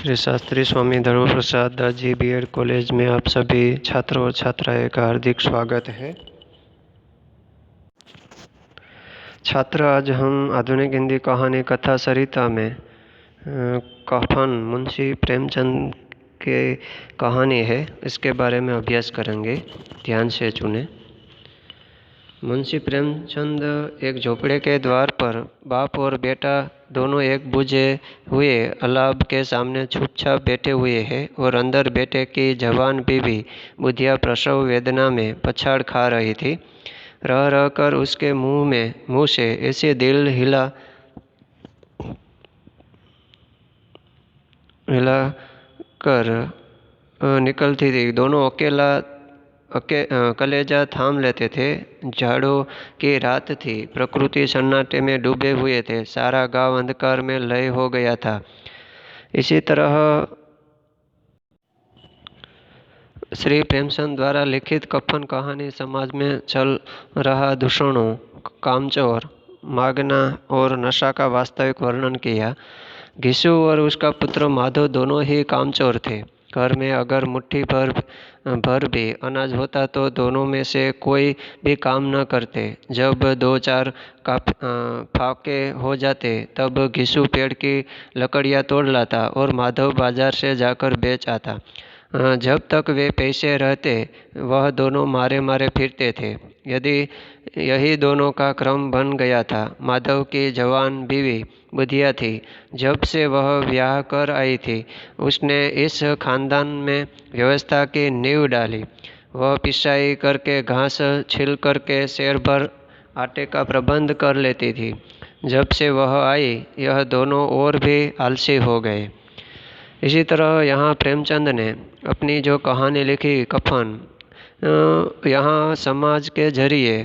श्री शास्त्री स्वामी धर्म प्रसाद Das ji BEd college में आप सभी छात्रों और छात्राएं का हार्दिक स्वागत है। छात्र, आज हम आधुनिक हिंदी कहानी कथा सरिता में कफन मुंशी प्रेमचंद के कहानी है, इसके बारे में अभ्यास करेंगे। ध्यान से सुने। मुंशी प्रेमचंद एक झोपड़े के द्वार पर बाप और बेटा दोनों एक बुझे हुए अलाव के सामने चुपचाप बैठे हुए हैं और अंदर बेटे की जवान बीवी बुधिया प्रसव वेदना में पछाड़ खा रही थी। रह रह कर उसके मुंह से ऐसे दिल हिला कर निकलती थी। दोनों कलेजा थाम लेते थे। जाड़ों की रात थी। प्रकृति सन्नाटे में डूबे हुए थे। सारा गांव अंधकार में लय हो गया था। इसी तरह श्री प्रेमचंद द्वारा लिखित कफन कहानी समाज में चल रहा दूषणों, कामचोर, मागना और नशा का वास्तविक वर्णन किया। घिसू और उसका पुत्र माधव दोनों ही कामचोर थे। घर में अगर मुट्ठी भर भी अनाज होता तो दोनों में से कोई भी काम न करते। जब 2-4 फाके हो जाते तब घिसू पेड़ की लकड़ियाँ तोड़ लाता और माधव बाजार से जाकर बेच आता। जब तक वे पैसे रहते वह दोनों मारे मारे फिरते थे। यदि यही दोनों का क्रम बन गया था। माधव की जवान बीवी बुधिया थी। जब से वह ब्याह कर आई थी उसने इस खानदान में व्यवस्था की नींव डाली। वह पिसाई करके, घास छील करके शेर भर आटे का प्रबंध कर लेती थी। जब से वह आई यह दोनों और भी आलसी हो गए। इसी तरह यहाँ प्रेमचंद ने अपनी जो कहानी लिखी कफन, यहाँ समाज के जरिए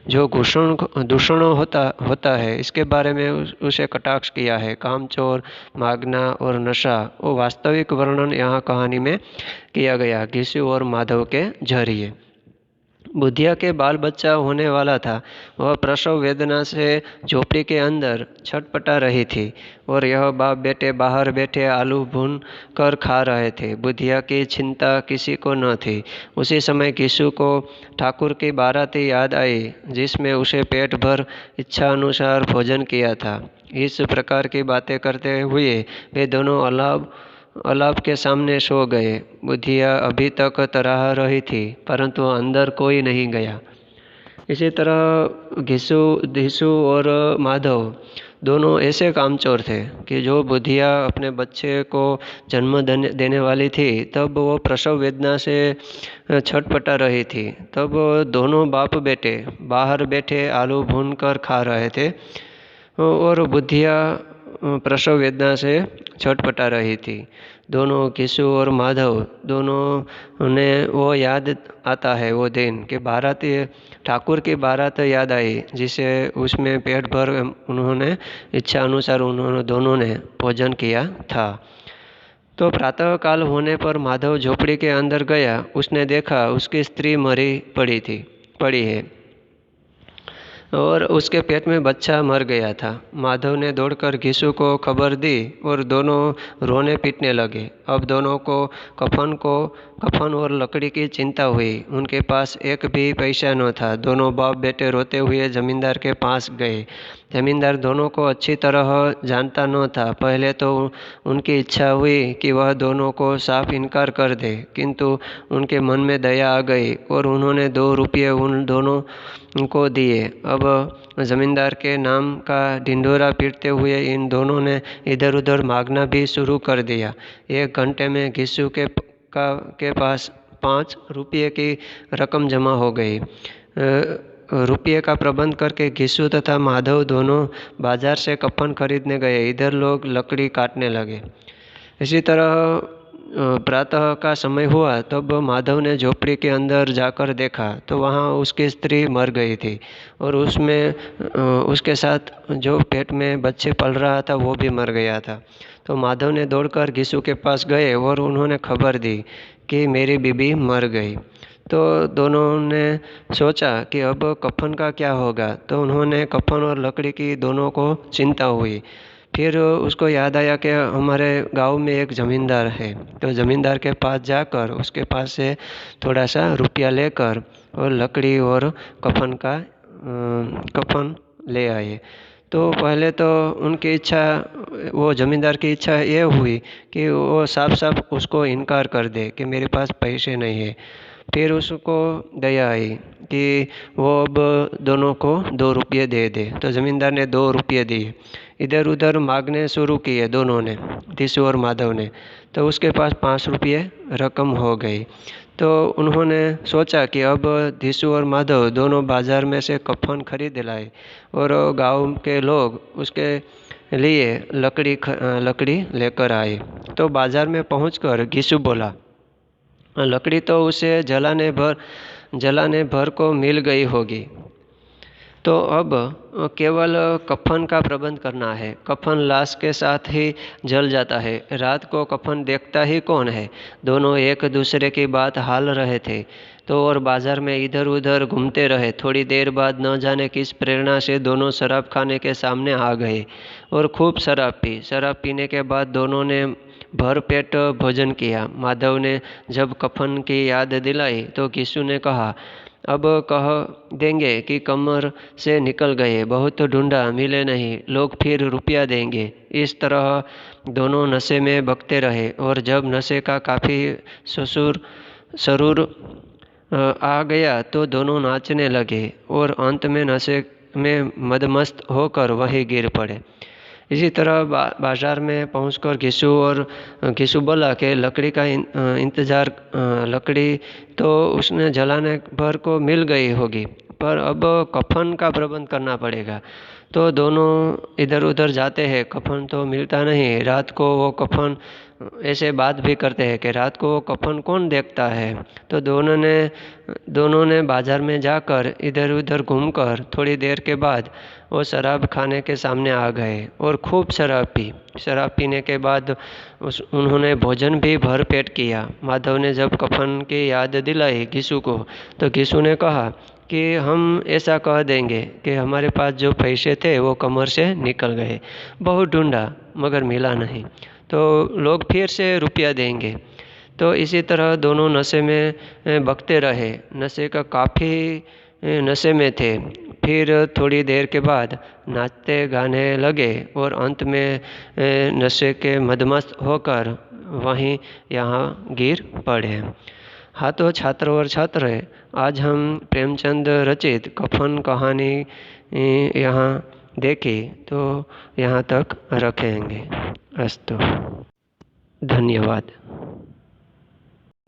जो दूषण होता है इसके बारे में उसे कटाक्ष किया है। कामचोर, मागना और नशा, वो वास्तविक वर्णन यहाँ कहानी में किया गया घिसू और माधव के जरिए। बुधिया के बाल बच्चा होने वाला था। वह प्रसव वेदना से झोपड़ी के अंदर छटपटा रही थी और यह बाप बेटे बाहर बैठे आलू भून कर खा रहे थे। बुधिया की चिंता किसी को न थी। उसी समय घिसू को ठाकुर की बाराती याद आई जिसमें उसे पेट भर इच्छा अनुसार भोजन किया था। इस प्रकार की बातें करते हुए वे दोनों अलाव के सामने सो गए। बुधिया अभी तक तराह रही थी परंतु अंदर कोई नहीं गया। इसी तरह घिसू और माधव दोनों ऐसे कामचोर थे कि जो बुधिया अपने बच्चे को जन्म देने वाली थी तब वो प्रसव वेदना से छटपटा रही थी। तब दोनों बाप बेटे बाहर बैठे आलू भून कर खा रहे थे और बुधिया प्रसव वेदना से छटपटा रही थी। दोनों घिसू और माधव दोनों ने वो याद आता है वो दिन कि बाराती ठाकुर की बारात याद आई जिसे उसमें पेट भर उन्होंने इच्छा अनुसार दोनों ने भोजन किया था। तो प्रातः काल होने पर माधव झोपड़ी के अंदर गया। उसने देखा उसकी स्त्री मरी पड़ी है और उसके पेट में बच्चा मर गया था। माधव ने दौड़कर घिसू को खबर दी और दोनों रोने पीटने लगे। अब दोनों को कफन और लकड़ी की चिंता हुई। उनके पास एक भी पैसा न था। दोनों बाप बेटे रोते हुए जमींदार के पास गए। जमींदार दोनों को अच्छी तरह जानता न था। पहले तो उनकी इच्छा हुई कि वह दोनों को साफ इनकार कर दे, किंतु उनके मन में दया आ गई और उन्होंने 2 रुपये उन दोनों को दिए। अब जमींदार के नाम का ढिंढोरा पीटते हुए इन दोनों ने इधर उधर मांगना भी शुरू कर दिया। 1 घंटे में घिसू के पास 5 रुपये की रकम जमा हो गई। रुपये का प्रबंध करके घिसू तथा माधव दोनों बाजार से कफन खरीदने गए। इधर लोग लकड़ी काटने लगे। इसी तरह प्रातः का समय हुआ तब माधव ने झोपड़ी के अंदर जाकर देखा तो वहाँ उसकी स्त्री मर गई थी और उसके साथ जो पेट में बच्चे पल रहा था वो भी मर गया था। तो माधव ने दौड़कर घिसू के पास गए और उन्होंने खबर दी कि मेरी बीबी मर गई। तो दोनों ने सोचा कि अब कफन का क्या होगा। तो उन्होंने कफन और लकड़ी की दोनों को चिंता हुई। फिर उसको याद आया कि हमारे गांव में एक ज़मींदार है, तो ज़मींदार के पास जाकर उसके पास से थोड़ा सा रुपया लेकर और लकड़ी और कफन ले आए। तो पहले तो उनकी इच्छा, वो ज़मींदार की इच्छा ये हुई कि वो साफ साफ उसको इनकार कर दे कि मेरे पास पैसे नहीं है। फिर उसको दया आई कि वो अब दोनों को 2 रुपये दे दे। तो ज़मींदार ने 2 रुपये दिए। इधर उधर मांगने शुरू किए दोनों ने, दिशु और माधव ने। तो उसके पास 5 रुपये रकम हो गई। तो उन्होंने सोचा कि अब दिशु और माधव दोनों बाज़ार में से कफन खरीद लाए और गांव के लोग उसके लिए लकड़ी लेकर आए। तो बाज़ार में पहुंचकर घिसू बोला, लकड़ी तो उसे जलाने भर को मिल गई होगी, तो अब केवल कफन का प्रबंध करना है। कफन लाश के साथ ही जल जाता है, रात को कफन देखता ही कौन है। दोनों एक दूसरे की बात हाल रहे थे तो और बाजार में इधर उधर घूमते रहे। थोड़ी देर बाद न जाने किस प्रेरणा से दोनों शराब खाने के सामने आ गए और खूब शराब पी। शराब पीने के बाद दोनों ने भर पेट भोजन किया। माधव ने जब कफन की याद दिलाई तो किशु ने कहा, अब कह देंगे कि कमर से निकल गए, बहुत ढूंढा मिले नहीं, लोग फिर रुपया देंगे। इस तरह दोनों नशे में बकते रहे और जब नशे का काफ़ी सरूर आ गया तो दोनों नाचने लगे और अंत में नशे में मदमस्त होकर वहीं गिर पड़े। इसी तरह बाजार में पहुंचकर घिसू बोला कि लकड़ी का इंतज़ार, लकड़ी तो उसने जलाने भर को मिल गई होगी, पर अब कफन का प्रबंध करना पड़ेगा। तो दोनों इधर उधर जाते हैं, कफन तो मिलता नहीं। रात को वो कफन, ऐसे बात भी करते हैं कि रात को वो कफन कौन देखता है। तो दोनों ने बाजार में जाकर इधर उधर घूमकर थोड़ी देर के बाद वो शराब खाने के सामने आ गए और खूब शराब पी। शराब पीने के बाद उन्होंने भोजन भी भर पेट किया। माधव ने जब कफन की याद दिलाई घिसू को, तो घिसू ने कहा कि हम ऐसा कह देंगे कि हमारे पास जो पैसे थे वो कमर से निकल गए, बहुत ढूंढा मगर मिला नहीं, तो लोग फिर से रुपया देंगे। तो इसी तरह दोनों नशे में बकते रहे, नशे में थे। फिर थोड़ी देर के बाद नाचते गाने लगे और अंत में नशे के मदमस्त होकर वहीं यहाँ गिर पड़े। हाँ, तो छात्र और छात्र, आज हम प्रेमचंद रचित कफन कहानी यहाँ देखी, तो यहाँ तक रखेंगे। अस्तु, धन्यवाद।